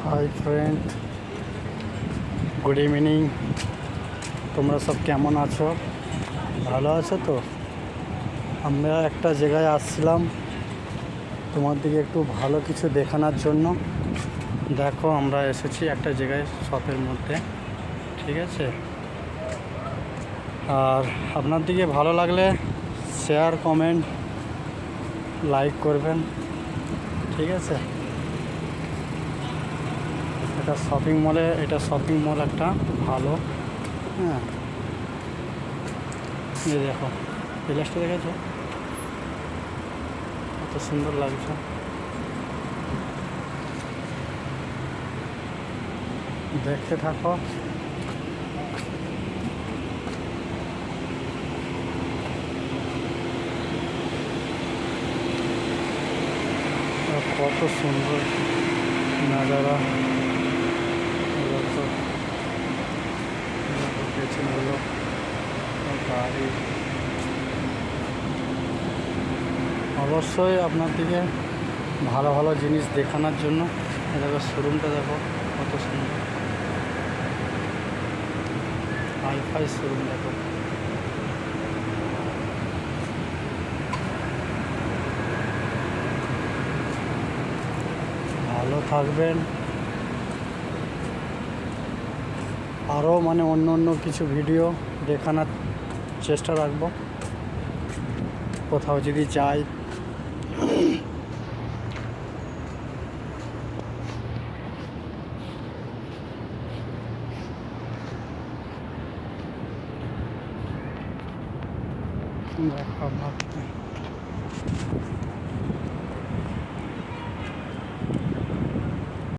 Hi friend, good evening. তোমরা সব কেমন আছো? ভালো আছো তো? আমরা একটা জায়গায় আসছিলাম তোমার দিকে একটু ভালো কিছু দেখানোর জন্য। দেখো, আমরা এসেছি একটা জায়গায় শপের মধ্যে, ঠিক আছে? আর আপনার দিকে ভালো লাগলে শেয়ার, কমেন্ট, লাইক করবেন, ঠিক আছে? এটা শপিং মল একটা ভালো। হ্যাঁ, এই দেখো, প্লেসটা দেখেছো? কত সুন্দর লাগছে। দেখতে থাকো। কত সুন্দর নাজারা। পেছনগুলো গাড়ি। অবশ্যই আপনার দিকে ভালো ভালো জিনিস দেখানোর জন্য দেখো, শোরুমটা দেখো কত সুন্দর। হাইফাই শোরুম দেখো। ভালো থাকবেন। আরও অন্য অন্য কিছু ভিডিও দেখানোর চেষ্টা রাখবো কোথাও যদি যাই। দেখো আপনার